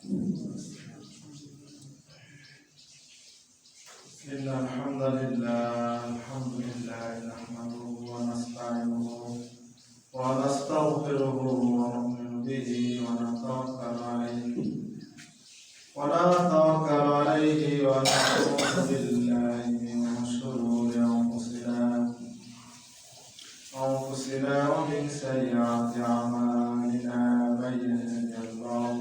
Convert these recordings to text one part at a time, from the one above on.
إن الحمد لله نحمده ونستعينه ونستغفره ونؤمن به ونتوكل عليه ونعوذ بالله من شرور أنفسنا ومن سيئات أعمالنا من يهده الله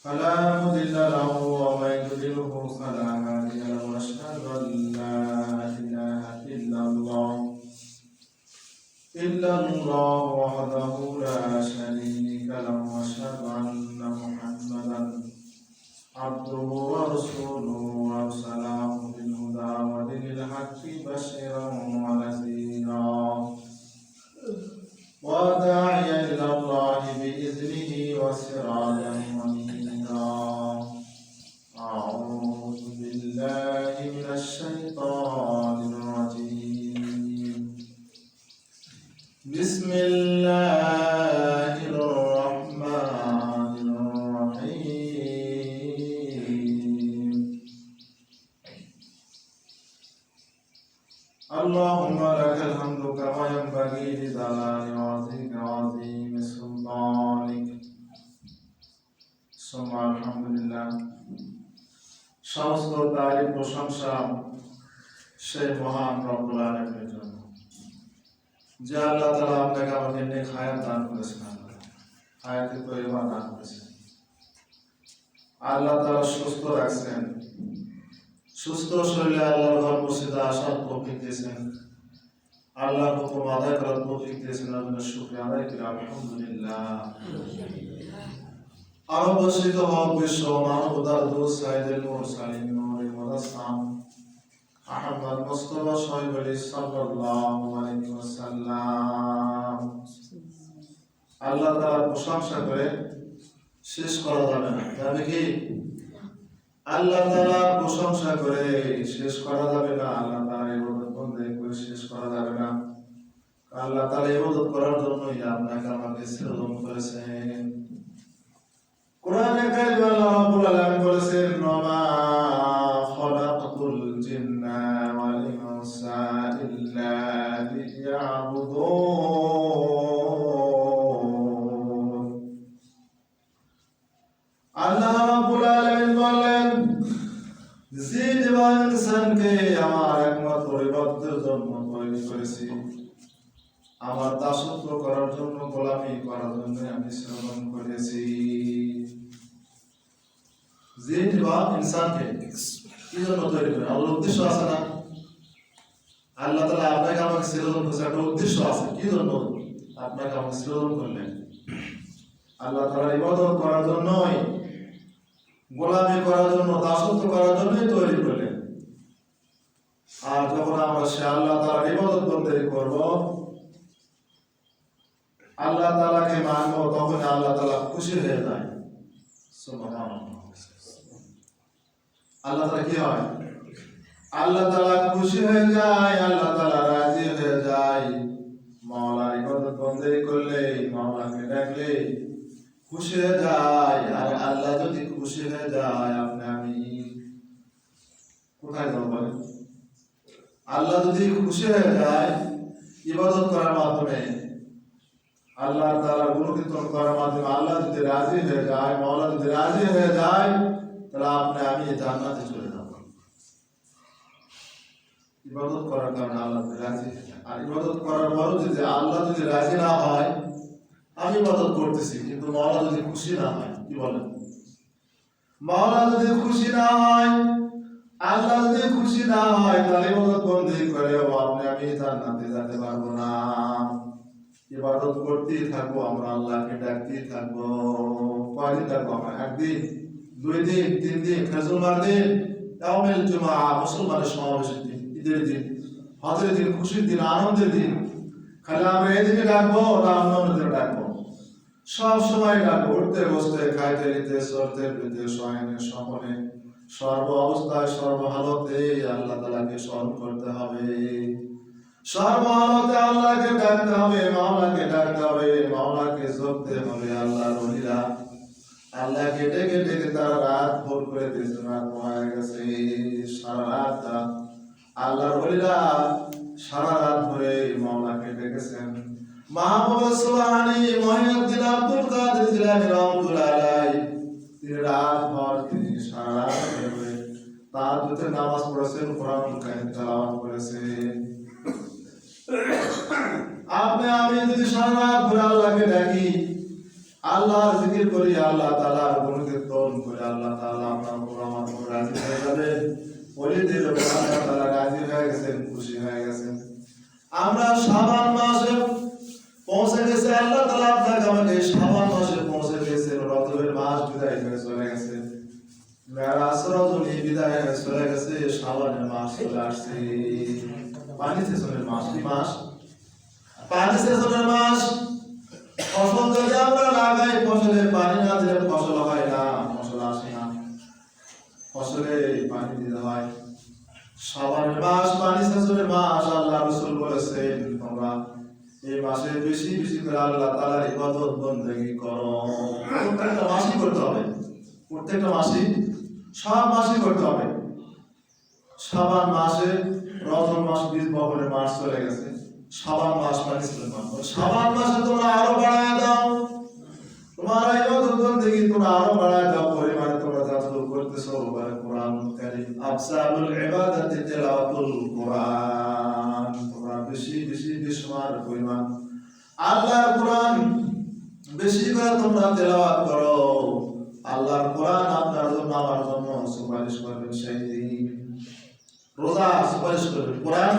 فلا مضل له ومن يضلله فلا هادي له واشهد ان لا اله الا الله وحده لا شريك له واشهد ان محمدا عبده ورسوله ارسله بالهدى ودين الحق بشيرا ونذيرا وداعيا الى الله باذنه وسراجا منيرا. أعوذ بالله من الشيطان الرجيم. بسم الله الرحمن الرحيم. اللهم لك الحمد كما ينبغي لجلال وجهك وعظيم سلطانك. ثم الحمد لله. সমস্ত তারিফ প্রশংসা সেই মহান রব্বুল আলামিনের জন্য, যে আল্লাহ তাআলা আপনাকে আমাকে নেক হায়াত দান করেছেন, হায়াতে তয়্যিবা দান করেছেন। আল্লাহ তাআলা সুস্থ রাখছেন, সুস্থ শরীরে আল্লাহর ঘর মসজিদে আসার তৌফিক দিয়েছেন, আল্লাহর হুকুম আদায় করার তৌফিক দিয়েছেন। আপনার শুকরিয়া আদায় করি আলহামদুলিল্লাহ। অবস্থিত হক বিশ্ব মানবতার দূত সাইয়েদুল মুরসালিন নূরুল মুজাসসাম আহমদ মুস্তাফা সাহেব আলী সাল্লাল্লাহু আলাইহি ওয়াসাল্লাম। আল্লাহ তাআলার প্রশংসা করে শেষ করা যাবে না, তবে কি আল্লাহ তাআলার প্রশংসা করে শেষ করা যাবে না, আল্লাহ তাআলার ইবাদত বন্দেগি করে শেষ করা যাবে না। আল্লাহ তাআলার ইবাদত করার জন্যই আপনাকে আমাকে সৃজন করেছেন। কোরআনে কারিমে আল্লাহ রাব্বুল আলামিন বলেছেন, ওয়া খালাকাতুল জিন্না ওয়াল ইনসা ইল্লা লিয়াবুদুন। আল্লাহ রাব্বুল আলামিন বলেন, জিন এবং ইনসানকে আমার একমাত্র ইবাদতের জন্য তৈরি করেছি, আমার দাসত্ব করার জন্য, গোলামি করার জন্য আমি সৃজন করেছি। জিন বা ইনসানকে কি জন্য তৈরি করেন? আল্লাহর উদ্দেশ্য আছে না? আল্লাহ তাআলা আপনাকে আমাকে সৃজন করেছে, একটা উদ্দেশ্য আছে। কি জন্য আপনাকে আমাকে সৃজন করলেন? আল্লাহ তাআলার ইবাদত করার জন্যই, গোলামি করার জন্য, দাসত্ব করার জন্যই তৈরি করলেন। আর যখন আমরা সে আল্লাহ তাআলার ইবাদত বন্দেগি করব, আল্লাহ তাআলাকে মানব, তখন আল্লাহ তাআলা খুশি হয়ে যায়। সুবহানাল্লাহ। আল্লাহ তাআলা কি হয়? আল্লাহ তাআলা খুশি হয়ে যায়, আল্লাহ তাআলা রাজি হয়ে যায়। মাওলার ইবাদত বন্দেগি করলে, মাওলাকে ডাকলে খুশি হয়ে যায়। আর আল্লাহ যদি খুশি হয়ে যায়, আমি কোথায় যাব বলেন? আল্লাহ যদি খুশি হয়ে যায় ইবাদত করার মাধ্যমে, আল্লাহ তাআলার গুণকীর্তন করার মাধ্যমে, আল্লাহ যদি রাজি হয়ে যায়, মাওলা যদি রাজি হয়ে যায়, তাহলে আমি জান্নাতে চলে যাব। ইবাদত করার কারণে আল্লাহ রাজি হয়ে যায়। আর ইবাদত করার পরও যদি আল্লাহ যদি রাজি না হয়, আমি ইবাদত করতেছি কিন্তু মাওলা যদি খুশি না হয়, কি বলেন? মাওলা যদি খুশি না হয়, আল্লাহ যদি খুশি না হয়, তাহলে ইবাদত বন্দেগি করে আমি জান্নাতে যেতে পারবো না। ইবাদত করতেই থাকবো, আমরা আল্লাহকে ডাকতেই থাকবো। কয়দিন ডাকবো আমরা? একদিন, 2 দিন, 3 দিন, খেজুমার দিন, ইয়াউমুল জুমআ, মুসলমানের সমাবেশের দিন, ঈদের দিন, হজের দিন, খুশির দিন, আনন্দের দিন। খালি আমরা এই দিনে ডাকবো না অন্য দিনে ডাকবো? সব সময় ডাকবো। উঠতে বসতে, খাইতে নিতে, চলতে ফিরতে, শয়নে স্বপনে, সর্ব অবস্থায়, সর্বহালতে আল্লাহ তাআলাকে স্মরণ করতে হবে। সর্বহালতে আল্লাহকে ডাকতে হবে, মাওলাকে ডাকতে হবে, মাওলাকে জপতে হবে। আল্লাহর ওলিরা আল্লাহ কেটে কেটে তারা রাত ভোর করে দিয়েছে, রাত হয়ে গেছে, সারা রাত আল্লাহর ওলিরা সারা রাত ধরে মাওলাকে ডেকেছেন। মাহবুব সুবহানী মহিউদ্দিন আব্দুল কাদের জিলানী রাহমাতুল্লাহ আলাইহি তিনি রাত ভর তিনি সারা রাত ধরে তাহাজ্জুদের নামাজ পড়েছেন, কোরআনুল কারীম তেলাওয়াত করেছেন। আপনি আমি যদি সারা রাত ধরে আল্লাহকে ডাকি, আল্লাহর জিকির করি, আল্লাহ তাআলার গুণকীর্তন করি, আল্লাহ তাআলা আপনার উপর আমার উপর রাজি হয়ে যাবেন। ওলিদের উপর আল্লাহ তাআলা রাজি হয়ে গেছেন, খুশি হয়ে গেছেন। আমরা শাবান মাসে পৌঁছে গেছে, আল্লাহ তাআলা আপনাকে আমাকে শাবান মাসে পৌঁছে গেছে, রজবের মাস বিদায় হয়ে চলে গেছে, মেরাজ রজনী বিদায় হয়ে চলে গেছে, শাবানের মাস চলে আসছে। পানি সেচনের মাস, কি মাস? পানি সেচনের মাস। ফসল যদি আমরা লাগাই, ফসলে পানি না দিলে ফসল হয় না, ফসল আসে না, ফসলে পানি দিতে হয়। শাবানের মাস পানি সেচনের মাস। আল্লাহ রাসূল বলেছেন তোমরা এই মাসে বেশি বেশি করে আল্লাহ তাআলার ইবাদত বন্দেগী করো। প্রত্যেকটা মাসই করতে হবে, প্রত্যেকটা মাসই, সব মাসই করতে হবে। শাবান মাসে রজব মাস বীজ বপনের মাস চলে গেছে, শাবান মাস পানি সেচনের মাস। শাবান মাসে তোমরা আরো বাড়ায় দাও, তোমার ইবাদত বন্দেগী তোমরা আরো বাড়ায় দাও, পরিমাণে তোমরা যতটুকু করতেছো। কোরআনুল কারীম আফসালুল ইবাদাতি তিলাওয়াতুল কোরআন, তোমরা বেশি বেশি বেশমার পরিমাণ আল্লাহর কোরআন বেশি করে তোমরা তেলাওয়াত করো। আল্লাহর কোরআন আপনার জন্য আমার জন্য সুপারিশ করবেন সেই দিন। রোজা সুপারিশ করবেন, কোরআন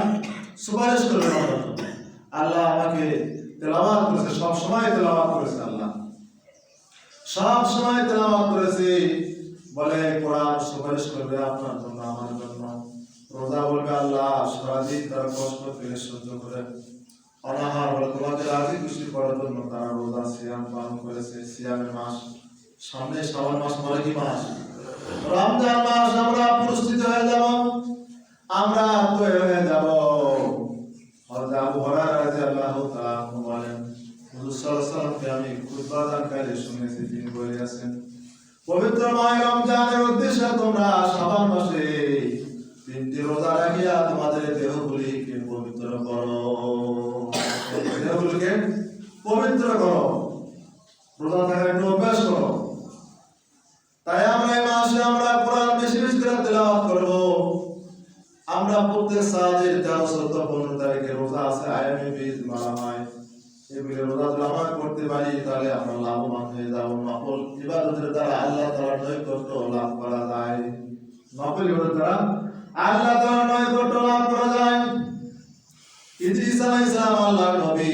সুপারিশ করবেন আমার জন্য। আল্লাহ আমাকে তেলাওয়াত করেছে, সব সময় তেলাওয়াত করেছে, আল্লাহ সব সময় তেলাওয়াত করেছে বলে কোরআন সুপারিশ করবে আপনার জন্য আমার জন্য। রোজা বলবে আল্লাহ সারাদিন তারা কষ্ট পেয়ে সহ্য করে অনাহার বলে তোমাকে রাজি খুশি করার জন্য তারা রোজা সিয়াম পালন করেছে। সিয়ামের মাস সামনে, শাবান মাস পরে কি মাস? রমজান মাস। আমরা প্রস্তুত হয়ে যাব, আমরা তৈরি হয়ে যাব। হযরত আবু হুরায়রা রাদিয়াল্লাহু তাআলা বলেন হুজুর সাল্লাল্লাহু আলাইহি ওয়াসাল্লামকে আমি খুতবা দানকালে শুনেছি, তিনি বলেছেন পবিত্র মাস রমজানের উদ্দেশ্যে তোমরা শাবান মাসে 3টি রোজা রাখিয়া তোমাদের দেহগুলিকে পবিত্র করো, দেহগুলিকে পবিত্র করো, রোজা থাকার একটু অভ্যাস করো। তাই আমরা এই মাসে আমরা কোরআন বেশি বেশি করে তেলাওয়াত করব। আমরা প্রত্যেক সালের 13, 14, 15 তারিখে রোজা আছে, আয়ামে বীজ বলা হয়। এগুলি রোজা যদি আমরা করতে পারি তাহলে আমরা লাভবান হয়ে যাব। নফল ইবাদতের দ্বারা আল্লাহ তাআলার নৈকট্য লাভ করা যায়, নফল ইবাদতের দ্বারা আল্লাহ তাআলার নৈকট্য লাভ করা যায়। ইদ্রিস আলাইহিস সালাম আল্লাহর নবী,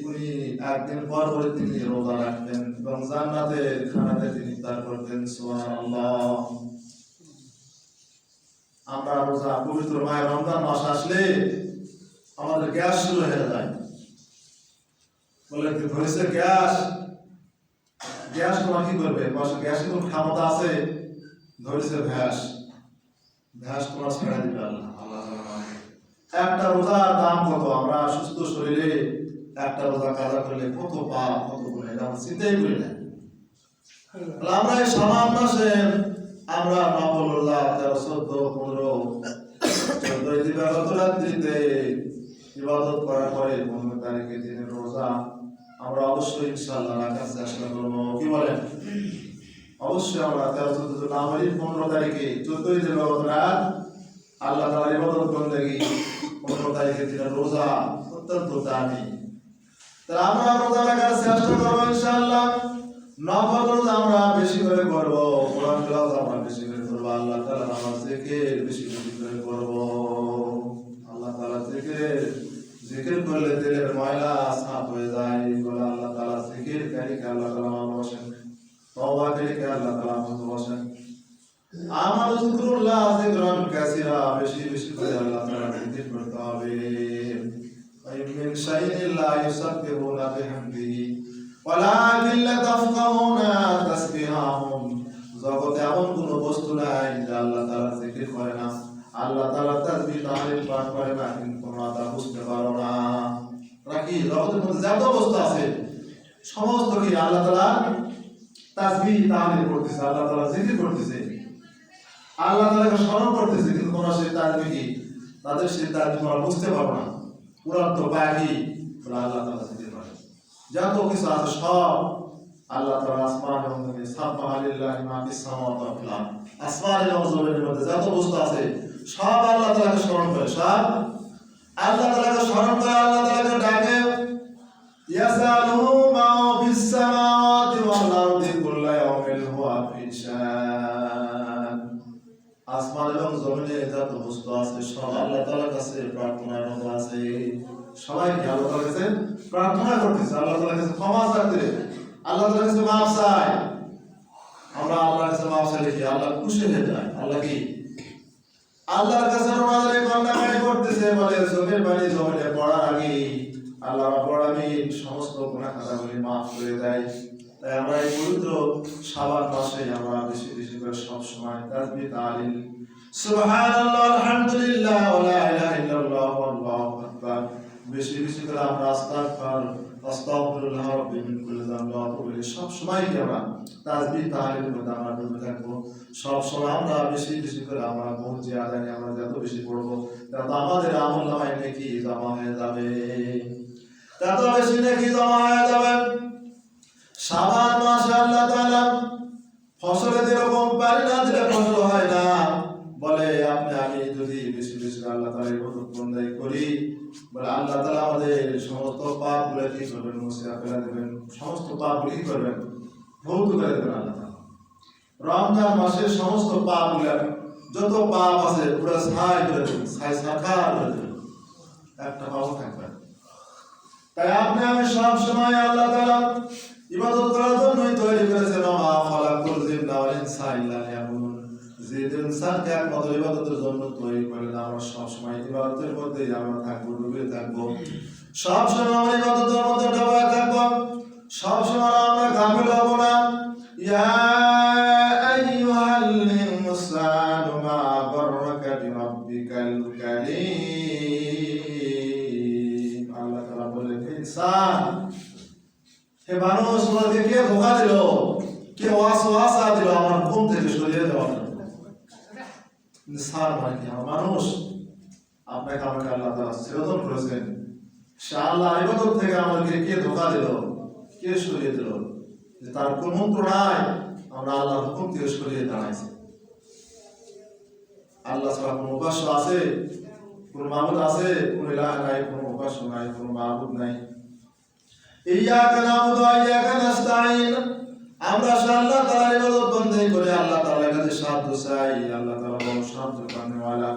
উনি একদিন পর পর তিনি রোজা রাখতেন এবং জান্নাতের খানাতে তিনি ইফতার করতেন। সুবহানাল্লাহ। আমরা রোজা পবিত্র মাস রমজান মাস আসলে আমাদের গ্যাস শুরু হয়ে যায়, বলে কি ধরেছে গ্যাস, গ্যাস তোমার কি করবে? গ্যাসের কোন ক্ষমতা আছে? ধরেছে ভ্যাস, ভ্যাস তোমার ছেড়ে দিবে আল্লাহ। একটা রোজার দাম কত? আমরা সুস্থ শরীরে একটা রোজা কাজা করলে কত পাপ, কত গুণ, এটা আমরা চিন্তাই করি না। আমরা এই শাবান মাসে আমরা নফল রোজা 13, 14, 15, 14 দিবাগত রাত্রিতে ইবাদত করার পরে 15 তারিখে দিনের রোজা আমরা অবশ্যই ইনশাআল্লাহ রাখার চেষ্টা করবো। কি বলেন? অবশ্যই আমরা 13, 14 না হলে 15 তারিখে 14 দিবাগত রাত আল্লাহ তাআলার ইবাদত বন্দেগী 15 তারিখে দিনের রোজা অত্যন্ত দামি। তাহলে আমরা রোজা রাখার চেষ্টা করবো ইনশাআল্লাহ। নফল রোজা আমরা বেশি করে করব, কোরআন তেলাওয়াত আমরা বেশি করে করব, আল্লাহ তাআলার নামাজ জিকির বেশি বেশি করে করব। আল্লাহ তাআলা জিকির করলে দিলের ময়লা সাফ হয়ে যায়। বলে আল্লাহ তাআলা জিকিরকারীকে আল্লাহ তাআলা ভালোবাসেন, তওবাকারীকে আল্লাহ তাআলা ভালোবাসেন। আমার যিকরুল্লাহ যিকরান কাসীরা, বেশি বেশি করে আল্লাহ তাআলা জিকির করতে হবে। মিন শাইইন লা ইউসাব্বিহুনা বিহামদিহি ওয়ালাকিন লা তাফকাহুনা তাসবিহাহুম। জগতে এমন কোন বস্তু নাই যে আল্লাহ তাআলা জিকির করে না, আল্লাহ তাআলা তাসবিহ তাহলিল পাঠ করে না, কিন্তু তোমরা তা বুঝতে পারো না। নাকি জগতের মধ্যে যত বস্তু আছে সমস্ত কি আল্লাহ তাআলা তাসবিহ তাহলিল করতেছে, আল্লাহ তাআলা জিকির করতেছে, আল্লাহ তাআলাকে স্মরণ করতেছে, কিন্তু তোমরা সেই তাসবিহ তাদের সেই তাসবিহ তোমরা বুঝতে পারো না। কোরআন তো বাকি বলে আল্লাহ তাআলা জিকির করে। যত কিছু আছে সব আল্লাহ তাআলা আসমান এবং জমিন, সাব্বাহা লিল্লাহি মা ফিস সামাওয়াতি ওয়া ফিল আরদ, আসমান এবং জমিনের মধ্যে যত বস্তু আছে সব আল্লাহ তাআলাকে স্মরণ করে, সব আল্লাহ তাআলাকে স্মরণ করে, আল্লাহ তাআলাকে ডাকে। ইয়াসালুহু মা ফিস সামাওয়াতি ওয়াল আরদি কুল্লা ইয়াউমিন হুয়া ফি শান। আসমান এবং জমিনে যত বস্তু আছে সব আল্লাহ তাআলার কাছে প্রার্থনার মতো আছে। সবাই কি আল্লাহ তাআলার কাছে প্রার্থনা করতেছে, আল্লাহ তাআলার কাছে ক্ষমা চাইতে, আল্লাহ তাআলার কাছে মাফ চাই। আমরা আল্লাহর কাছে মাফ চাইলে কি আল্লাহ খুশি হয়ে যায়? আল্লাহ কি আল্লাহর কাছে রোনাজারি কান্নাকাটি করতেছে, বলে চোখের পানি জমিনে পড়ার আগে আল্লাহ রাব্বুল আলামিন সমস্ত গুনাহ খাতাগুলি মাফ করে দেয়। তাই আমরা এই পবিত্র শাবান মাসে আমরা বেশি বেশি করে সব সময় তাসবিহ তাহলিল সুবহানাল্লাহ আলহামদুলিল্লাহ ওয়া লা ইলাহা ইল্লাল্লাহ আল্লাহু আকবার বেশি বেশি করে আমরা আস্তাগফিরুল্লাহ রাব্বি মিন কুল্লি যামবি ওয়া আতুবু ইলাইহি সব সময় কি আমরা তাসবিহ তাহলিলের মধ্যে আমরা ডুবে থাকবো। সব সময় আমরা বেশি বেশি করে আমরা বহু যে আদানি আমরা যত বেশি পড়বো তত আমাদের আমলনামায় নেকি জমা হয়ে যাবে, তত বেশি নেকি জমা হয়ে যাবে। শাবান মাসে আল্লাহ তাআলা ফসলে যেরকম পানি না দিলে ফসল হয় না, বলে আপনি আমি যদি বেশি বেশি আল্লাহ তাআলার ইবাদত বন্দেগী করি, বলে আল্লাহ তাআলা আমাদের সমস্ত পাপগুলো কি করবেন? মুছে ফেলে দেবেন, সমস্ত পাপগুলো কি করবেন? ধৌত করে দেবেন আল্লাহ তাআলা। রমজান মাসে সমস্ত পাপগুলো যত পাপ আছে পুরো ছাই করে দেবেন, ছাই সাকার করে দেবেন, একটা পাপও থাকবে না। তাই আপনি আমি সব সময় আল্লাহ তাআলা ইবাদত করার জন্যই তৈরি করেছেন। মা খালাকুল জিন্না ওয়াল ইনসা ইল্লা লিয়াবুদুন, যে ইনসানকে একমাত্র ইবাদতের জন্য তৈরি করলেন। আমরা সব সময় ইবাদতের মধ্যেই আমরা থাকবো, ডুবে থাকবো, সব সময় আমরা ইবাদতের মধ্যে ডুবে থাকবো, সব সময় আমরা গাফিল হব না। ইয়া আইয়ুহাল ইনসানু মা গাররাকা বিরাব্বিকাল কারীম। আল্লাহ তাআলা বলেন, ইনসান, হে মানুষ, তোমাকে কে ধোঁকা দিল, কে ওয়াসওয়াসা দিল আমার ঘুম থেকে সরিয়ে দেওয়ার জন্য? ইনসান মানে কি? মানুষ। আপনাকে আমাকে আল্লাহ তাআলা সৃজন করেছেন, সে আল্লাহ ইবাদত থেকে আমাদেরকে কে ধোঁকা দিল, কে সরিয়ে দিল? যে তার কোন মন্ত্র নাই, আমরা আল্লাহর হুকুম থেকে সরিয়ে দাঁড়াইছি। আল্লাহ ছাড়া কোন উপাস্য আছে? কোন মাবুদ আছে? কোন ইলাহ নাই, কোন উপাস্য নাই, কোন মাবুদ নাই। ইয়াকা নাবুদু ওয়া ইয়াকা নাস্তাঈন। আমরা আল্লাহ তাআলার ইবাদত বন্দেগী করে আল্লাহ তাআলার কাছে সাহায্য চাই। আল্লাহ তাআলা বড় সাহায্য করনেওয়ালা।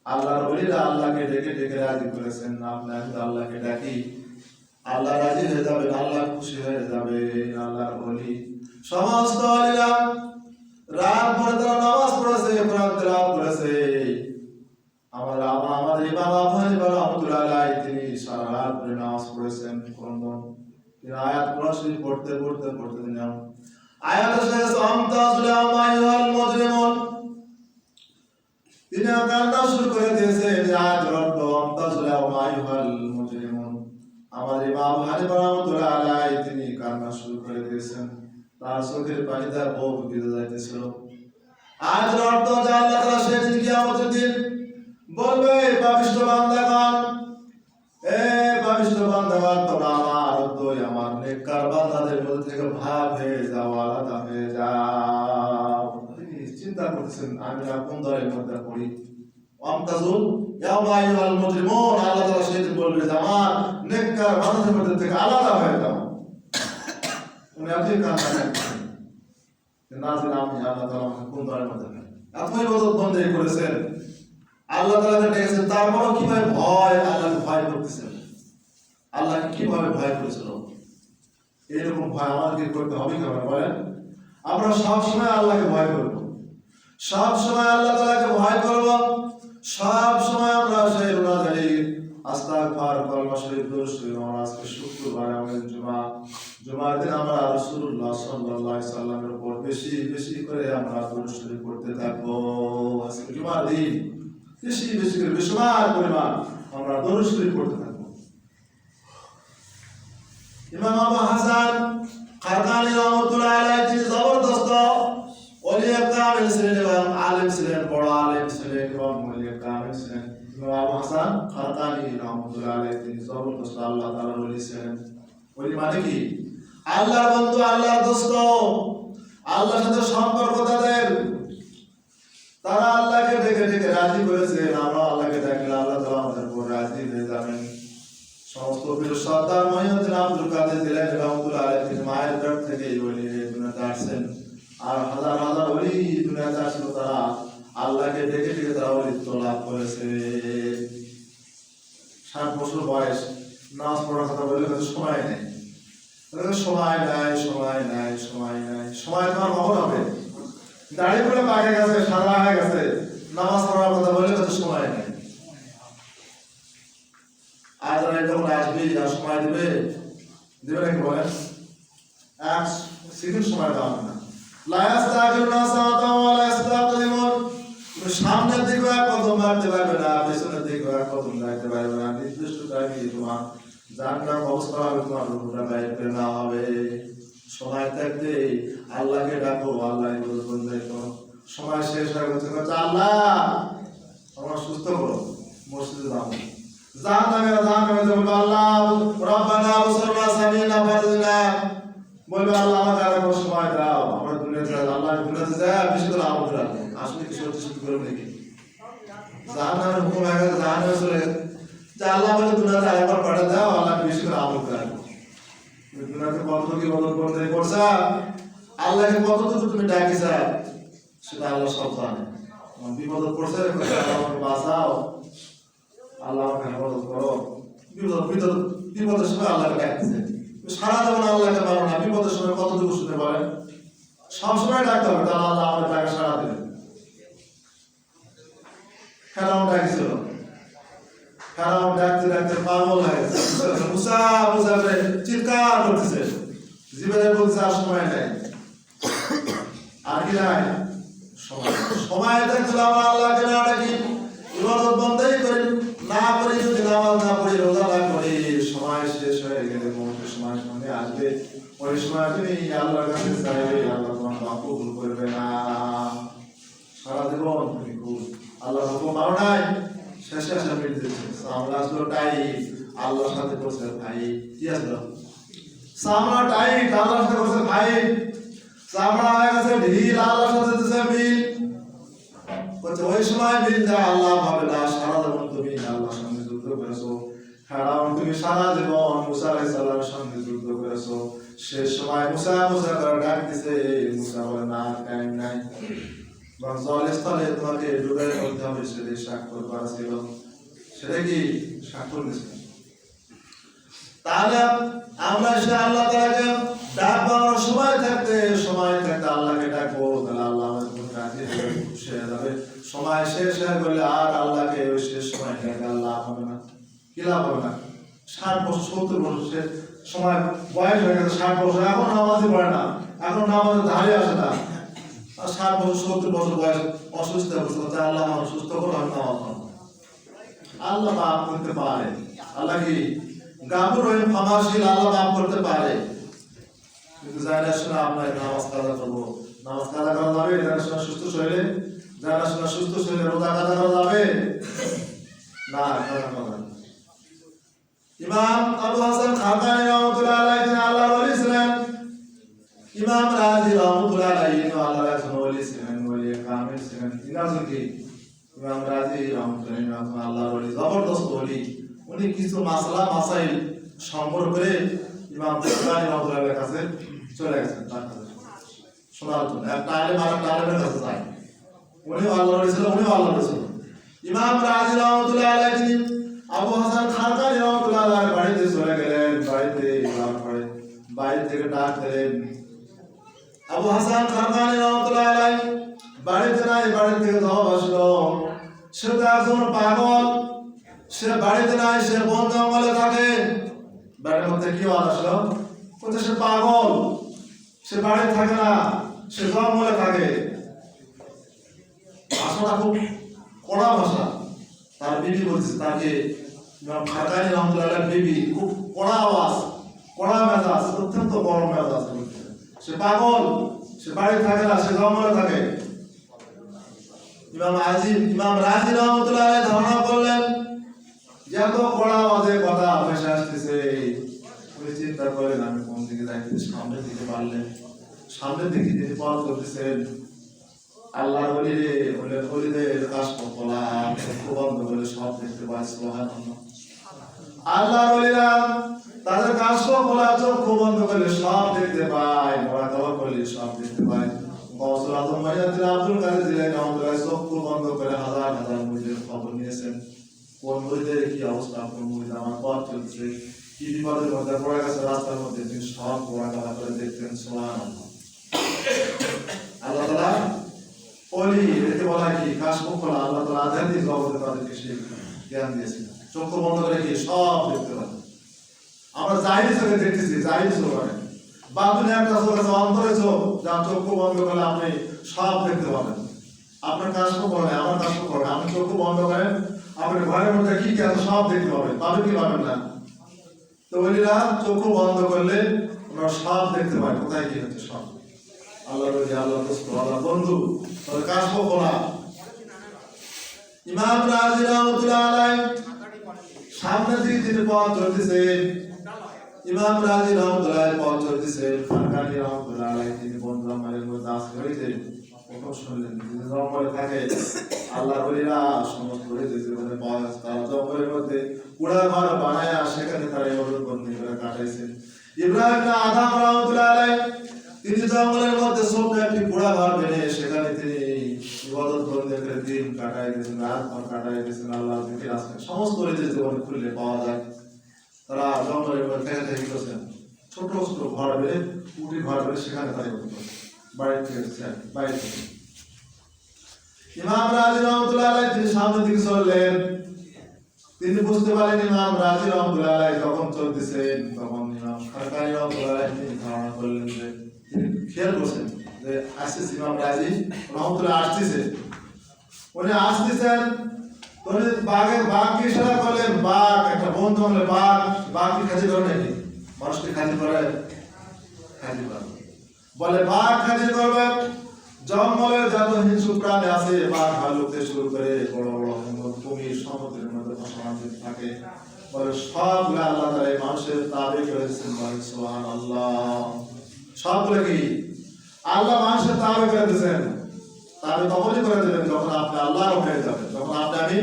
আল্লাহর ওলিরা আল্লাহকে ডেকে ডেকে রাজি করেছেন। আপনি আল্লাহকে ডাকি, আল্লাহ রাজি হয়ে যাবেন, আল্লাহ খুশি হয়ে যাবে। আল্লাহর ওলি সমস্ত ওলিরা রাত ভরে তারা নামাজ পড়েছে, কোরআন তেলাওয়াত করেছে। আমাদের ইমাম আবু হানিফা রাহমাতুল্লাহ আলাইহি তিনি সারা রাত ধরে নামাজ পড়েছেন। তিনি আয়াত কোরআন শরীফ পড়তে পড়তে পড়তে তিনি আয়াত শেষ আমতাজুল আইয়ুহাল মুজরিমুন, তিনি কান্না শুরু করে দিয়েছেন। আয়াতের অর্থ আমতাজুল আইয়ুহাল মুজরিমুন। আমাদের ইমাম আবু হানিফা রাহমাতুল্লাহ আলাইহি তিনি কান্না শুরু করে দিয়েছেন, তার চোখের পানি তার বুক ভিজে যাইতেছিল। আয়াতের অর্থ যে আল্লাহ তাআলা সেদিন কিয়ামতের দিন বলবে, পাপিষ্ঠ বান্দাগণ, এ পাপিষ্ঠ বান্দাগণ, তোমরা আমার উদ্দয় আমার নেককার বান্দাদের মধ্যে থেকে ভাগ হয়ে যাও, আলাদা হয়ে যাও। চিন্তা করতেছেন আমি কোন দলের মধ্যে পড়ি? আমতাজুল ইয়াউমা আইয়ুহাল মুজরিমুন, আল্লাহ তাআলা সেদিন বলবে যে আমার নেককার বান্দাদের মধ্যে থেকে আলাদা হয়ে যাও। উনি আপনি কান্না করছেন না যে আমি আল্লাহ তাআলা আমাকে কোন দলের মধ্যে নেই। আপনি ইবাদত বন্দেগী করেছেন, আল্লাহ তাআলাকে ডেকেছেন, তারপরও কিভাবে ভয়, আল্লাহকে ভয় করতেছেন, আল্লাহকে কিভাবে ভয় করেছিল? এইরকম ভয় আমাদেরকে করতে হবে কেন বলেন? আমরা সব সময় আল্লাহকে ভয় করব, সব সময় আল্লাহ তাআলাকে ভয় করব, সব সময় আমরা সেই রোনাজারি আস্তাগফার কলমা শরীফ দরুদ শরীফ। আমরা আজকে শুক্রবার, আমাদের জুমার দিন আমরা রাসূলুল্লাহ সাল্লাল্লাহু আলাইহি সাল্লামের উপর বেশি বেশি করে আমরা দরুদ শরীফ পড়তে থাকবো। আজকে জুমার দিন বেশি বেশি করে বেশিরভাগ পরিমাণ আমরা দরুদ শরীফ পড়তে থাকবো। ইমাম আবু হাসান কারকানি রাহমাতুল্লাহ আলাইহি আলেম ছিলেন, বড় আলেম ছিলেন এবং কামেল ছিলেন। আবু হাসান খারকানি রহমতুল্লাহ আলাইহি তিনি জবরদস্ত আল্লাহ তাআলার ওলি ছিলেন। ওলি মানে কি? আল্লাহর বন্ধু, আল্লাহর দোস্ত, আল্লাহর সাথে সম্পর্ক তাদের। তারা আল্লাহকে ডেকে ডেকে রাজি করেছেন। আমরা আল্লাহকে ডাকলে আল্লাহ তাআলা আমাদের উপর রাজি হয়ে যাবেন। সমস্ত বীর সর্দার মহিউদ্দিন আব্দুল কাদের জিলানী রহমতুল্লাহ আলাইহি তিনি মায়ের পেট থেকে এই ওলি দুনিয়াতে আসছেন। আর হাজার হাজার ওলি দুনিয়াতে আসলো, তারা আল্লাহকে ডেকে ডেকে তারা ওলিত্ব লাভ করেছে। 60 বছর বয়স, নামাজ পড়ার কথা বলে সময় নেই, সময় নাই, সময় নাই, সময় নাই। সময় তোমার কখন হবে? দাড়িগুলো পাকে গেছে, সাদা হয়ে গেছে, নামাজ পড়ার কথা বলে সময় নেই। আজ যখন আসবি আর সময় দিবে নাকি বলেন? 1 সেকেন্ড সময় দেওয়া হবে না। সামনের দিকে এক কদম মারতে পারবে না, পেছনের দিকে এক কদম যাইতে পারবে না। নির্দিষ্ট টাইমে তোমার জানলার অবস্থা হবে, তোমার রূপটা বাইর করে নেওয়া হবে। সময় থাকতে আল্লাহকে ডাকো, আল্লাহ সময় শেষ হয়ে গেছে, আল্লাহ আমার সুস্থ করো, মসজিদে যাবো। বলবে আল্লাহ আমাকে আর সময় দাও, আমরা দুনিয়াতে আল্লাহ দুনিয়াতে যাই বেশি করে আমল রাখবো। আসলে কি সত্যি সত্যি করবো নাকি? জাহান্নামের হুকুম হয়ে গেছে, জাহান্নামে চলে গেছে, যে আল্লাহ আমাকে দুনিয়াতে আরেকবার পাঠা দাও, আল্লাহ বেশি করে আমল রাখবো। দুনিয়াতে কত কি বদল করতে করছা, আল্লাহকে কতটুকু তুমি ডাকিছা সেটা আল্লাহ সব জানে। বিপদ করছে, আমাকে বাঁচাও, আল্লাহ আমাকে হেফাজত করো। বিপদের সময় আল্লাহকে ডাকতেছে। সারা জীবন আল্লাহকে মানো না, বিপদের সময় কতটুকু শুনতে পারেন? সবসময় ডাকতে হবে, তাহলে আল্লাহ আমাদের ডাকে সাড়া দেবেন। ফেরাউন ডাকছিল, ফেরাউন ডাকতে ডাকতে পাগল হয়ে গেছে, মুসা মুসা করে চিৎকার করতেছে, জীবনে বলছে আর সময় নেই, আর কি নাই সময় থাকছিল আমরা আল্লাহকে না ডাকি, ইবাদত বন্ধই করি না করি, যদি নামাজ না পড়ি, রোজা না করি, সময় শেষ হয়ে গেলে মৌতের সময় সামনে আসবে। ওই সময় তুমি আল্লাহর কাছে চাইবে, আল্লাহ তোমার কবুল করবে না। সারা জীবন তুমি আল্লাহর হুকুম মানো নাই, শেষে আসা মিলতে সামলা আসলো টাইট, আল্লাহর সাথে করছে ভাই। কি আসলো? সামলা টাইট, আল্লাহর সাথে করছে ভাই। চামড়া হয়ে গেছে ঢিল, আল্লাহর সাথে দিছে মিল। ওই সময় মিলটা আল্লাহ ভাবে না, সারা জীবন তুমি আল্লাহর সঙ্গে যুদ্ধ করেছো। কারণ তুমি সারা জীবন মুসা আলাইহিস সালামের সঙ্গে যুদ্ধ করেছো। শেষ সময় মুসা মুসা করে ডাক দিছে, মুসা বলে না টাইম নাই, জলস্থলে তোমাকে ডুবে করতে হবে, সেটা স্বাক্ষর করা ছিল। সেটা কি স্বাক্ষর দিছে? তাহলে আমরা সে আল্লাহ তাআলাকে ডাকবো, সময় থাকতে আল্লাহকে ডাকবো, তাহলে আল্লাহ আমাদের রাজি হয়ে খুশি হয়ে যাবে। সময় শেষ হয়ে গেলে আর আল্লাহকে ওই শেষ সময় ডাকে আল্লাহ হবে না। কি লাভ হবে না? 60 বছর 70 বছর সময় বয়স হয়ে গেছে, 60 বছর, এখন নামাজই পড়ে না, এখন নামাজের ধারে আসে না। 60 বছর 70 বছর বয়স অসুস্থ অবস্থা, আল্লাহ আমার সুস্থ করো, আমি নামাজ পড়বো। আল্লাহ মাফ করতে পারে। আল্লাহ কি গাফুর রহিম ক্ষমাশীল, আল্লাহ মাফ করতে পারে। কিন্তু জানা শোনা আপনার নামাজ কাজা করবো, নামাজ কাজা করা যাবে? জানা শোনা সুস্থ শরীরে, জানা শোনা সুস্থ শরীরে রোজা কাজা করা যাবে না? ইমাম আবু হাসান খাকানি রহমতুল্লাহ আলাইহি তিনি আল্লাহর ওলি ছিলেন। ইমাম রাজি রহমতুল্লাহ আলাইহি আল্লাহর একজন ওলি ছিলেন, ওলি কামিল ছিলেন। তিনি কি ইমাম রাজি রহমতুল্লাহ আল্লাহর ওলি, জবরদস্ত ওলি। উনি কিছু মাসলা মাসাইল সংগ্রহ করে ইমাম খাকানি রহমতুল্লাহর কাছে চলে গেছেন, তার কাছে শোনার জন্য। একটা আলেম আর একটা আলেমের কাছে যায়, উনিও আল্লাহর ওলি ছিলেন, উনিও আল্লাহর ওলি ছিলেন। ইমাম রাজি রহমতুল্লাহ আলাইহি তিনি আবু হাসান খাকানি রহমতুল্লাহ আলাইহির বাড়িতে চলে গেলেন। বাড়িতে যাওয়ার পরে বাড়ি থেকে ডাক দিলেন, আবু হাসান খাকানি রহমতুল্লাহ আলাইহি বাড়িতে নাই। বাড়ি থেকে জবাব আসলো, সে তো একজন পাগল, সে বাড়িতে নাই, সে বন জঙ্গলে থাকে। বাড়ির মধ্যে কি আওয়াজ আসলো? বলছে সে পাগল, সে বাড়িতে থাকে না, সে জঙ্গলে থাকে। ভাষাটা খুব কড়া ভাষা। তার বিবি বলছে তাকে, ইমাম খাকানি রহমতুল্লাহ আলাইহির বিবি, খুব কড়া আওয়াজ, কড়া মেজাজ, অত্যন্ত গরম মেজাজ। সে পাগল, সে বাড়িতে থাকে না, সে জঙ্গলে থাকে। ইমাম রাজি রহমতুল্লাহ আলাইহি ধারণা করলেন যে এত কড়া আওয়াজে কথা ভেসে আসতেছে, উনি চিন্তা করেন আমি কোন দিকে যাইতেছি, সামনের দিকে পারলেন, সামনের দিকে তিনি পথ করতেছেন। আল্লাহর ওলিদের কাশ কলা চক্ষু বন্ধ করে সব দেখতে পায়। সুবহানাল্লাহ। আল্লাহর ওলিরা তাদের কাশ কলা চক্ষু বন্ধ করলে সব দেখতে পায়, মোরাকাবা করলে সব দেখতে পায়। গৌসুল আজম মাইয়াতুল আব্দুল কাদের জিলানী রহমাতুল্লাহ চক্ষু বন্ধ করে হাজার হাজার মুরিদের খবর নিয়েছেন। কোন মুরিদের কি অবস্থা, কোন মুরিদ আমার পথ চলছে, কি বিপদের মধ্যে পড়ে গেছে রাস্তার মধ্যে, তিনি সব মোরাকাবা করে দেখতেন। সুবহানাল্লাহ। আল্লাহ তাআলা ওলি এতে বলা কি কাশফ করা, আল্লাহ তাআলা আধ্যাত্মিক জগতে তাদেরকে সেই জ্ঞান দিয়েছেন। চক্ষু বন্ধ করে কি সব দেখতে পান। আমরা জাহিরি চোখে দেখতেছি, জাহিরি চোখ মানে বাতিনি একটা চোখ আছে, অন্তরে চোখ, যা চক্ষু বন্ধ করলে আপনি সব দেখতে পাবেন। আপনার কাশফ করে, আমার কাশফ করে, আপনি চক্ষু বন্ধ করেন, আপনি ঘরের মধ্যে কি কি আছে সব দেখতে পাবেন। পাবেন কি পাবেন না? তো ওলিরা চক্ষু বন্ধ করলে আমরা সব দেখতে পাই, কোথায় কি হচ্ছে সব। আল্লাহর ওলি, আল্লাহর দোস্ত, আল্লাহর বন্ধু, তাদের কাশফ করা। ইমাম রাজি রহমতুল্লাহ আলাইহি সামনের দিকে তিনি পথ চলতেছেন। ইমাম রাজি রহমতুল্লাহ পথ চলতেছেন। ফারকানি রহমতুল্লাহ আলাইহি তিনি বন জঙ্গলের মধ্যে আশ্রয় হইতে প্রথম শুনলেন, তিনি জঙ্গলে থাকে। আল্লাহর ওলিরা সমস্ত হইতে জীবনে পথ, তারা জঙ্গলের মধ্যে কুড়া ঘর বানায়া সেখানে তারা ইবাদত বন্দেগি করে কাটাইছেন। ইব্রাহিম আদম রহমতুল্লাহ আলাইহি তিনি জঙ্গলের মধ্যে ছোট্ট একটি কুড়া ঘর বেঁধে সেখানে তিনি ইবাদত বন্দেগি করে দিন কাটাই দিয়েছেন, রাত ভর কাটাই দিয়েছেন। আল্লাহর জিকির আছে সমস্ত ওলিদের জীবনে খুললে পাওয়া যায়। তারা জঙ্গলের মধ্যে থেকে থেকে করছেন, ছোট ছোট ঘর বেঁধে, কুটি ঘর বেঁধে সেখানে তারা ইবাদত করছেন বাড়ি থেকে। বাইরে থেকে ইমাম রাজি রহমতুল্লাহ আলাইহি তিনি সামনের দিকে চললেন। তিনি বুঝতে পারলেন ইমাম রাজি রহমতুল্লাহ আলাইহি যখন চলতেছেন, তখন ইমাম ফারকানি রহমতুল্লাহ আলাইহি তিনি ধারণা করলেন যে, তিনি খেয়াল করছেন যে আসতেছে ইমাম রাজি রহমতুল্লাহ আসতেছে, উনি আসতেছেন। উনি বাঘকে ইশারা করলেন, বাঘ একটা বন জঙ্গলে বাঘ কি খাজি করে নাকি? মানুষকে খাজি করে? খাজি করে। বলে বাঘ খাজি করবে। জঙ্গলের যত হিংস্র প্রাণী আছে, বাঘ ভাল্লুক থেকে শুরু করে বড় বড় কুমির সমুদ্রের মধ্যে বসবাস থাকে, বলে সবগুলো আল্লাহ তাআলা মানুষের তাবে করেছেন। বলে সুবহানাল্লাহ। সবগুলো কি আল্লাহ মানুষের তাবে করে দিয়েছেন। তাবে তখনই করে দেবেন যখন আপনি আল্লাহর হয়ে যাবেন। যখন আমি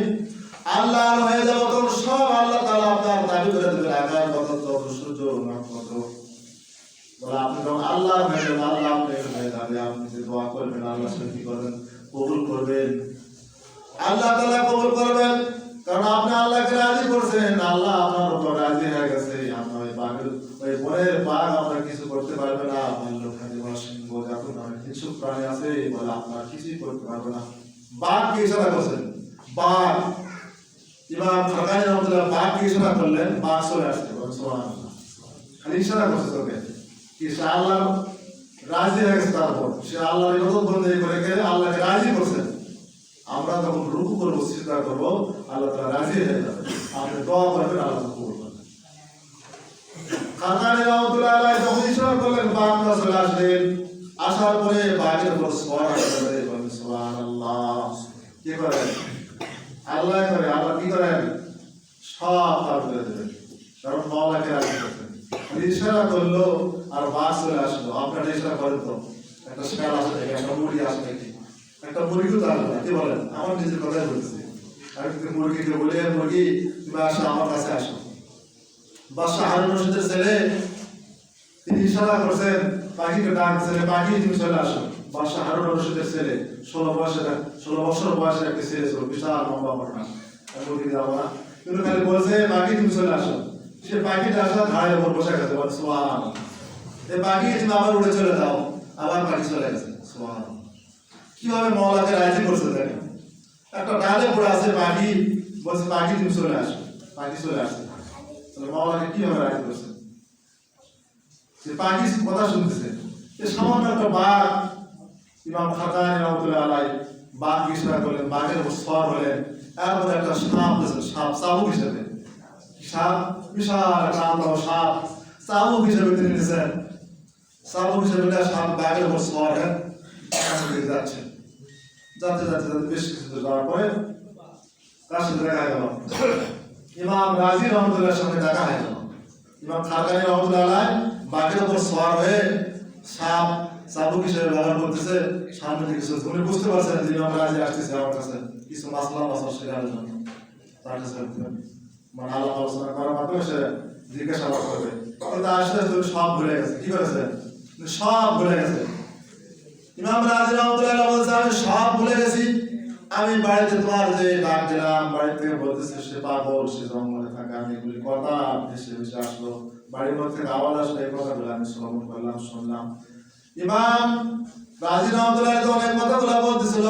আল্লাহর হয়ে যাব, তখন সব আল্লাহ তাআলা আপনার তাবে করে দেবেন। আকাশ বাতাস যত, সূর্য নক্ষত্র, বলে আপনি যখন আল্লাহর হয়ে যাবেন, আল্লাহ আপনার হয়ে যাবে। আপনি যে দোয়া করবেন, আল্লাহ সে কি করবেন? কবুল করবেন। আল্লাহ তাআলা কবুল করবেন, কারণ আপনি আল্লাহকে রাজি করছেন, আল্লাহ আপনার উপর রাজি হয়ে গেছে। আপনার ওই বাঘের, ওই বনের বাঘ আপনার কিছু করতে পারবে না। ভাল্লুক, খাজি, সিংহ, যত ধরনের কিছু প্রাণী আছে, বলে আপনার কিছুই করতে পারবে না। বাঘকে ইশারা করছেন, বাঘ। ইমাম ফারকানি রহমতুল্লাহ বাঘকে ইশারা করলেন, বাঘ চলে আসছে। বলে সুবহানাল্লাহ। খালি ইশারা করছে তোকে, কি সে আল্লাহ রাজি হয়ে গেছে তার উপর। সে আল্লাহর ইবাদত বন্দেগি করে আল্লাহকে রাজি করছেন। আমরা যখন রুকু করবো, সিজদা করবো, আল্লাহ তাআলা রাজি হয়ে যাবে। আপনি দোয়া করবেন, আল্লাহ কবুল করবেন। ফারকানি রহমতুল্লাহ আলাইহি যখন ইশারা করলেন, বাঘটা চলে আসলেন। আসার পরে বাঘের উপর সওয়ার করে বলেন সুবহানাল্লাহ। কি করেন? আল্লাহ করে। আল্লাহ কি করেন? সব তার করে দেবেন, কারণ মাওলাকে রাজি করছেন। ইশারা করলো আর বাঘ চলে আসলো। আপনারা ইশারা করেন তো, একটা শিকার আসে নাকি, একটা মুরগি আসে নাকি? একটা মুরগিও দাঁড়াবে না। কি বলেন? আমার নিজের কথাই বলতেছি। আর কিন্তু মুরগিকে বলে, মুরগি তুমি আসো, আমার কাছে আসো। বাদশাহ হারুন রশিদের ছেলে তিনি ইশারা করছেন, পাখিকে ডাকছেন, পাখি তুমি চলে আসো। বাদশাহ হারুন রশিদের ছেলে 16 বছর বয়সের একটা ছেলে ছিল, বিশাল লম্বা মোটা। মুরগি যাবো না, কিন্তু খালি বলছে পাখি তুমি চলে আসো। সে পাখিটা আসা ধারের উপর বসে গেছে। বলে সুবহানাল্লাহ। এই পাখি তুমি আবার উড়ে চলে যাও, আবার পাখি চলে গেছে। সুবহানাল্লাহ। কিভাবে মাওলাকে রাজি করছে দেখেন। একটা ডালে পড়ে আছে পাখি, বলছে পাখি তুমি চলে আসো, পাখি চলে আসছে। তাহলে মাওলাকে কিভাবে রাজি করছে? সে পাখি কথা শুনতেছে। সামান্য একটা বাঘ, ইমাম ফারকানি রহমতুল্লাহ আলাইহি বাঘ ইশারা করলেন, বাঘের উপর সওয়ার হলেন। এরপরে একটা সাপ দিয়েছেন, সাপ চাবুক হিসেবে, সাপ বিশাল একটা সাপ চাবুক হিসেবে তিনি নিয়েছেন। চাবুক হিসেবে সাপ বাঘের উপর সওয়ার হয়ে যাচ্ছে। যাতে যাতে যাতে বেশ কিছু দূর যাওয়ার পরে কার সাথে দেখা হয়ে গেল? ইমাম রাজি রহমতুল্লাহর সঙ্গে দেখা হয়ে গেল। ইমাম খারকানি রহমতুল্লাহ বাঘের উপর সওয়ার হয়ে সাপ চাবুক হিসেবে ব্যবহার করতেছে, সামনে থেকে কিছু উনি বুঝতে পারছেন যে ইমাম রাজি আসতেছে আমার কাছে কিছু মাসলা মাসাল শেখার জন্য। তার কাছে মানে আলাপ আলোচনা করার মাধ্যমে সে জিজ্ঞাসাবাদ করবে। কিন্তু আসলে তুমি সব ভুলে গেছে। কি করেছে? সব ভুলে গেছে। ইমাম রাজি রহমতুল্লাহ বলছে আমি সব ভুলে গেছি। আমি বাড়িতে তোমার যে ডাক দিলাম, বাড়ি থেকে বলতেছে সে পাগল, সে জঙ্গলে থাকে, আমি এগুলি কথা ভেসে ভেসে আসলো, বাড়ির মধ্যে থেকে আওয়াজ আসলো, এই কথাগুলো আমি শ্রবণ করলাম, শুনলাম। ইমাম রাজি রহমতুল্লাহ তো অনেক কথাগুলো বলতেছিল,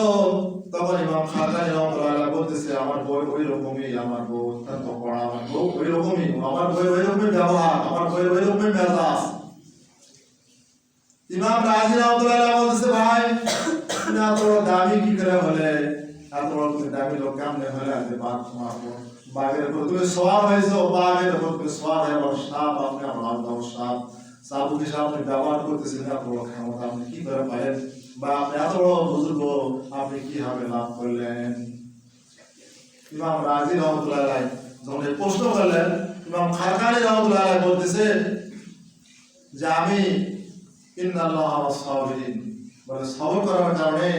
তখন ইমাম খারকানি রহমতুল্লাহ বলতেছে আমার বই ওই রকমই, আমার বউ অত্যন্ত পড়া, আমার বউ ওই রকমই, আমার বই ওই রকমই ব্যবহার, আমার বই ওই রকমই মেজাজ। ইমাম রাজি রহমতুল্লাহ বলতেছে ভাই তুমি এত দামি কি করে হলে, এত বড় তুমি দামি লোক কেমনে হলে আজকে বাঘ মারবো, বাঘের উপর তুমি সওয়ার হয়েছো, বাঘের উপর তুমি সওয়ার হয়ে আমার সাপ, আপনি আমার আল্লাহ সাপ সাবুকি সাপ আপনি ব্যবহার করতেছেন, এত বড় ক্ষমতা আপনি কি করে পাইলেন, বা আপনি এত বড় বুজুর্গ আপনি কিভাবে লাভ করলেন? ইমাম রাজি রহমতুল্লাহ যখন এই প্রশ্ন করলেন, ইমাম খারকানি রহমতুল্লাহ বলতেছে যে আমি ইন্নাল্লাহ সাবিরিন বলে সবর করার কারণে,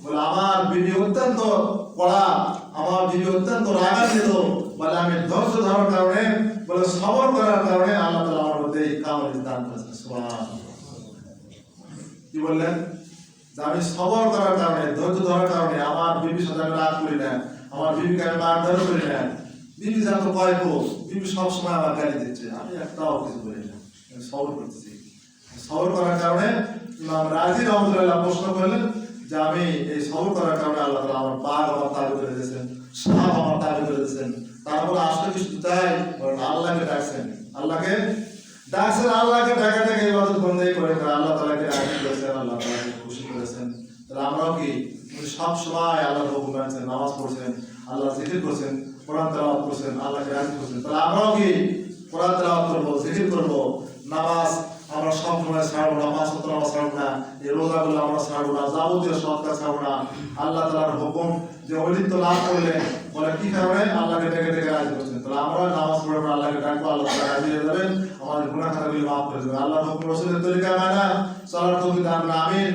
বলে আমার বিবি অত্যন্ত কড়া, আমার বিবি অত্যন্ত রাগান্বিত, বলে আমি ধৈর্য ধরার কারণে, বলে সবর করার কারণে আল্লাহ তাআলা আমার মধ্যে এই কামাল দান করেছেন। সুবহানাল্লাহ। কি বললেন? যে আমি সবর করার কারণে, ধৈর্য ধরার কারণে, আমার বিবির সাথে আমি রাগ করি না, আমার বিবিকে আমি মারধর করি না। বিবি যত কয় গো, বিবি সবসময় আমার গালি দিচ্ছে, আমি একটাও কিছু বলি না, আমি সবর করতেছি। সবর করার কারণে ইমাম রাজি রহমতুল্লাহ প্রশ্ন করলেন যে আমি এই সবর করার কারণে আল্লাহ তাআলা আমার বাঘ আমার তাবি করে দিয়েছেন, সাপ আমার তাবি করে দিয়েছেন। তারপর আসলে কি শুধু তাই? আল্লাহকে ডাকছেন, আল্লাহকে ডাকছেন, আল্লাহকে ডাকা ডাকে ইবাদত বন্দেগী করে আল্লাহ তাআলাকে রাজি করেছেন, আল্লাহ তাআলাকে খুশি করেছেন। তাহলে আমরাও কি সব সময় আল্লাহর হুকুম মানছেন, নামাজ পড়ছেন, আল্লাহ জিকির করছেন, কোরআন তেলাওয়াত করছেন, আল্লাহকে রাজি করছেন। তাহলে আমরাও কি কোরআন তেলাওয়াত করবো, জিকির করবো, নামাজ আমরা সব সময় ছাড়বো না, পাঁচ ওয়াক্ত নামাজ ছাড়বো না, এই রোজাগুলো আমরা ছাড়বো না, যাবতীয় সৎ কাজ ছাড়বো না। আল্লাহ তাআলার হুকুম যে ওলিত্ব লাভ করলে বলে কি কারণে? আল্লাহকে ডেকে ডেকে রাজি করছেন। তাহলে আমরা নামাজ পড়বো, আল্লাহকে ডাকবো, আল্লাহ তাআলা রাজি হয়ে যাবেন, আমাদের গুনাহ খাতাগুলি মাফ করে দেবেন। আল্লাহর হুকুম রাসূলের তরিকা মানা চলার তৌফিক দান করুন। আমিন।